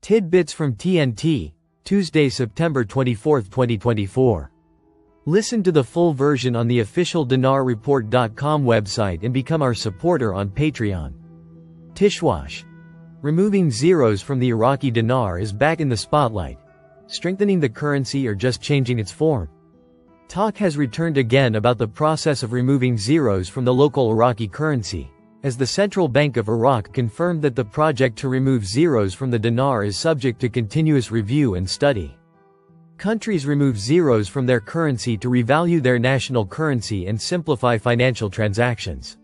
Tidbits from TNT, Tuesday, September 24, 2024. Listen to the full version on the official dinarreport.com website and become our supporter on Patreon. Tishwash. Removing zeros from the Iraqi dinar is back in the spotlight. Strengthening the currency or just changing its form? Talk has returned again about the process of removing zeros from the local Iraqi currency, as the Central Bank of Iraq confirmed that the project to remove zeros from the dinar is subject to continuous review and study. Countries remove zeros from their currency to revalue their national currency and simplify financial transactions.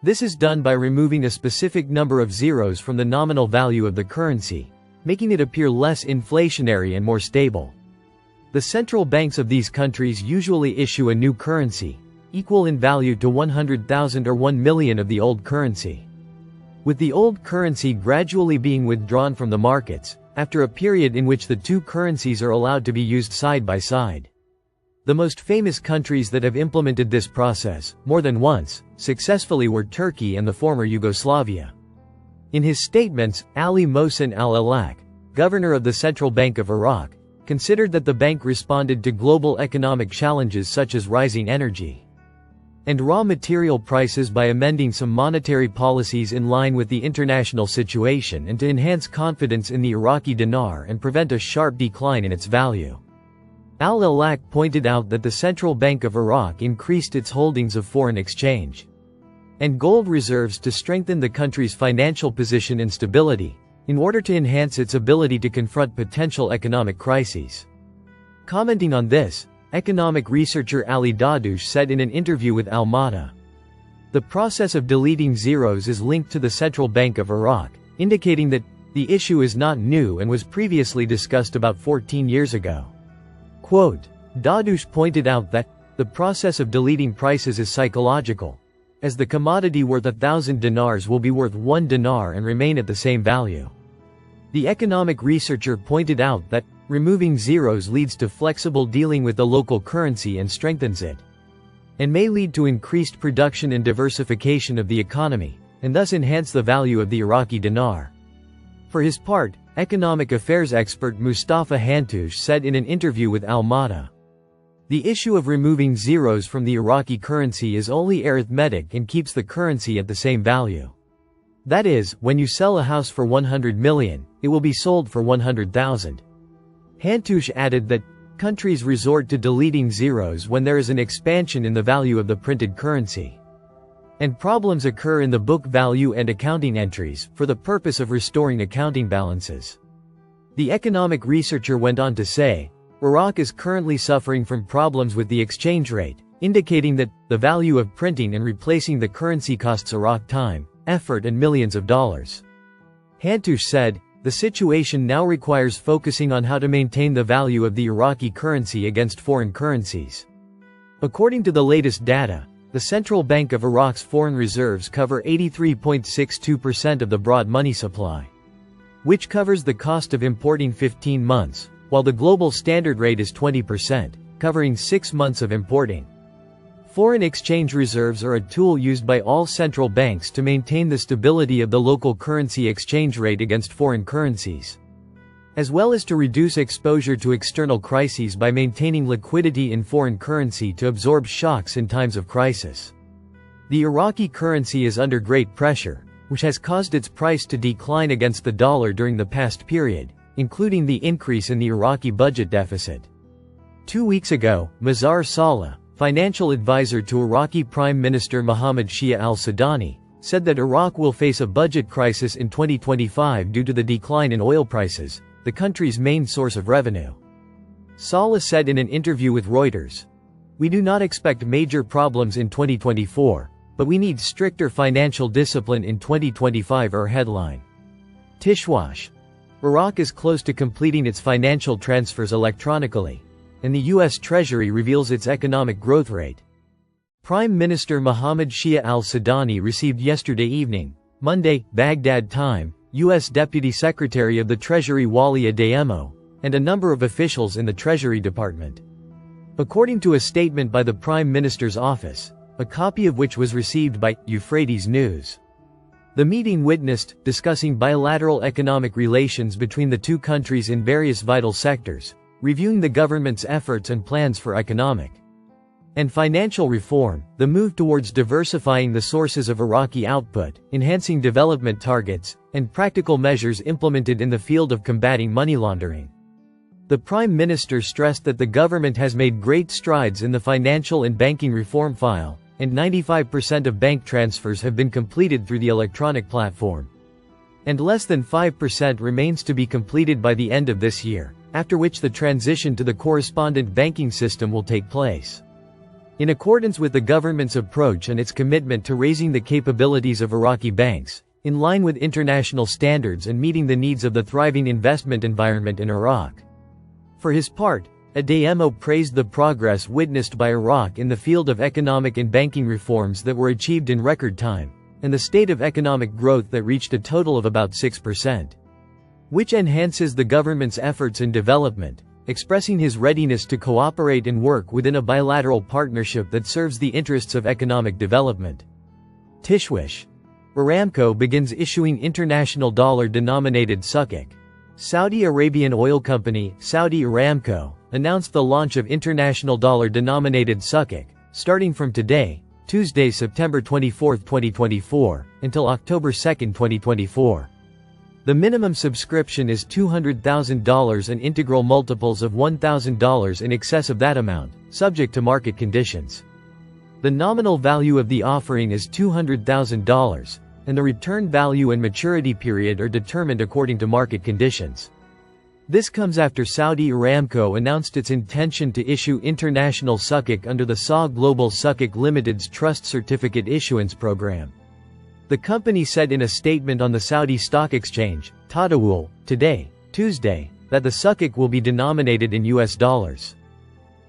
This is done by removing a specific number of zeros from the nominal value of the currency, making it appear less inflationary and more stable. The central banks of these countries usually issue a new currency, equal in value to 100,000 or 1 million of the old currency. With the old currency gradually being withdrawn from the markets, after a period in which the two currencies are allowed to be used side by side. The most famous countries that have implemented this process, more than once, successfully were Turkey and the former Yugoslavia. In his statements, Ali Mohsen al-Alak, governor of the Central Bank of Iraq, considered that the bank responded to global economic challenges such as rising energy and raw material prices by amending some monetary policies in line with the international situation and to enhance confidence in the Iraqi dinar and prevent a sharp decline in its value. Al-Alak pointed out that the Central Bank of Iraq increased its holdings of foreign exchange and gold reserves to strengthen the country's financial position and stability, in order to enhance its ability to confront potential economic crises. Commenting on this, economic researcher Ali Dadush said in an interview with Al-Mada, "The process of deleting zeros is linked to the Central Bank of Iraq, indicating that the issue is not new and was previously discussed about 14 years ago." Quote, Dadush pointed out that the process of deleting prices is psychological, as the commodity worth 1,000 dinars will be worth 1 dinar and remain at the same value. The economic researcher pointed out that removing zeros leads to flexible dealing with the local currency and strengthens it, and may lead to increased production and diversification of the economy, and thus enhance the value of the Iraqi dinar. For his part, economic affairs expert Mustafa Hantoush said in an interview with Al-Mada, "The issue of removing zeros from the Iraqi currency is only arithmetic and keeps the currency at the same value. That is, when you sell a house for 100 million, it will be sold for 100,000. Hantoush added that countries resort to deleting zeros when there is an expansion in the value of the printed currency, and problems occur in the book value and accounting entries, for the purpose of restoring accounting balances. The economic researcher went on to say, Iraq is currently suffering from problems with the exchange rate, indicating that the value of printing and replacing the currency costs Iraq time, effort and millions of dollars. Hantoush said, the situation now requires focusing on how to maintain the value of the Iraqi currency against foreign currencies. According to the latest data, the Central Bank of Iraq's foreign reserves cover 83.62% of the broad money supply, which covers the cost of importing 15 months, while the global standard rate is 20%, covering 6 months of importing. Foreign exchange reserves are a tool used by all central banks to maintain the stability of the local currency exchange rate against foreign currencies, as well as to reduce exposure to external crises by maintaining liquidity in foreign currency to absorb shocks in times of crisis. The Iraqi currency is under great pressure, which has caused its price to decline against the dollar during the past period, including the increase in the Iraqi budget deficit. 2 weeks ago, Mazhar Saleh, financial advisor to Iraqi Prime Minister Mohammed Shia al-Sudani, said that Iraq will face a budget crisis in 2025 due to the decline in oil prices, the country's main source of revenue. Saleh said in an interview with Reuters, "We do not expect major problems in 2024, but we need stricter financial discipline in 2025." Our headline. Tishwash. Iraq is close to completing its financial transfers electronically, and the U.S. Treasury reveals its economic growth rate. Prime Minister Mohammed Shia al-Sudani received yesterday evening, Monday, Baghdad time, U.S. Deputy Secretary of the Treasury Wali Adeyemo, and a number of officials in the Treasury Department. According to a statement by the Prime Minister's office, a copy of which was received by Euphrates News. The meeting witnessed, discussing bilateral economic relations between the two countries in various vital sectors, reviewing the government's efforts and plans for economic and financial reform, the move towards diversifying the sources of Iraqi output, enhancing development targets, and practical measures implemented in the field of combating money laundering. The Prime Minister stressed that the government has made great strides in the financial and banking reform file, and 95% of bank transfers have been completed through the electronic platform. And less than 5% remains to be completed by the end of this year, after which the transition to the correspondent banking system will take place. In accordance with the government's approach and its commitment to raising the capabilities of Iraqi banks, in line with international standards and meeting the needs of the thriving investment environment in Iraq. For his part, Adeyemo praised the progress witnessed by Iraq in the field of economic and banking reforms that were achieved in record time, and the state of economic growth that reached a total of about 6%, which enhances the government's efforts in development, expressing his readiness to cooperate and work within a bilateral partnership that serves the interests of economic development. Tishwish. Aramco begins issuing international dollar-denominated sukuk. Saudi Arabian oil company, Saudi Aramco, announced the launch of international dollar-denominated sukuk, starting from today, Tuesday, September 24, 2024, until October 2, 2024. The minimum subscription is $200,000 and integral multiples of $1,000 in excess of that amount, subject to market conditions. The nominal value of the offering is $200,000, and the return value and maturity period are determined according to market conditions. This comes after Saudi Aramco announced its intention to issue international sukuk under the SA Global Sukuk Limited's Trust Certificate Issuance Program. The company said in a statement on the Saudi Stock Exchange, Tadawul, today, Tuesday, that the sukuk will be denominated in US dollars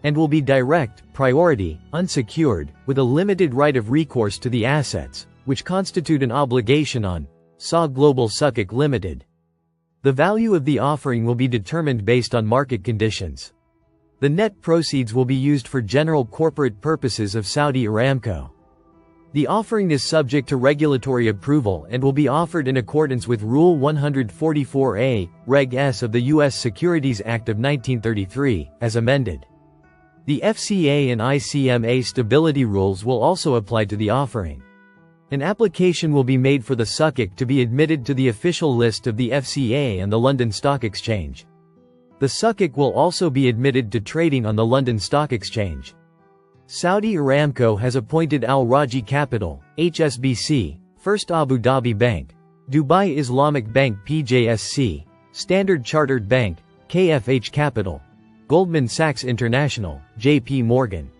and will be direct, priority, unsecured, with a limited right of recourse to the assets, which constitute an obligation on SA Global Sukuk Limited. The value of the offering will be determined based on market conditions. The net proceeds will be used for general corporate purposes of Saudi Aramco. The offering is subject to regulatory approval and will be offered in accordance with Rule 144A, Reg S of the U.S. Securities Act of 1933, as amended. The FCA and ICMA stability rules will also apply to the offering. An application will be made for the sukuk to be admitted to the official list of the FCA and the London Stock Exchange. The sukuk will also be admitted to trading on the London Stock Exchange. Saudi Aramco has appointed Al Rajhi Capital, HSBC, First Abu Dhabi Bank, Dubai Islamic Bank PJSC, Standard Chartered Bank, KFH Capital, Goldman Sachs International, JP Morgan,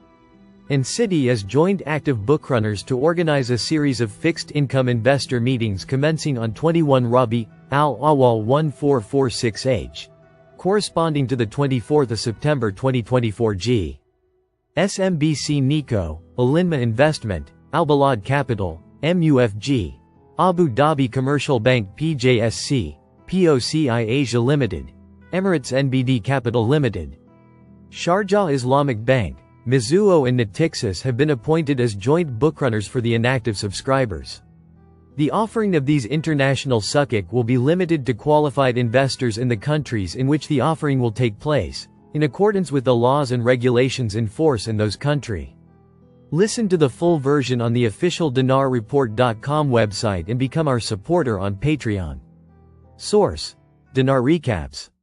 and Citi as joint active bookrunners to organize a series of fixed-income investor meetings commencing on 21 Rabi' al-Awwal 1446H, corresponding to the 24th of September 2024 G. SMBC Nikko, Alinma Investment, Al Balad Capital, MUFG, Abu Dhabi Commercial Bank PJSC, POCI Asia Limited, Emirates NBD Capital Limited, Sharjah Islamic Bank, Mizuho and Natixis have been appointed as joint bookrunners for the inactive subscribers. The offering of these international sukuk will be limited to qualified investors in the countries in which the offering will take place, in accordance with the laws and regulations in force in those countries. Listen to the full version on the official dinarreport.com website and become our supporter on Patreon. Source: Dinar Recaps.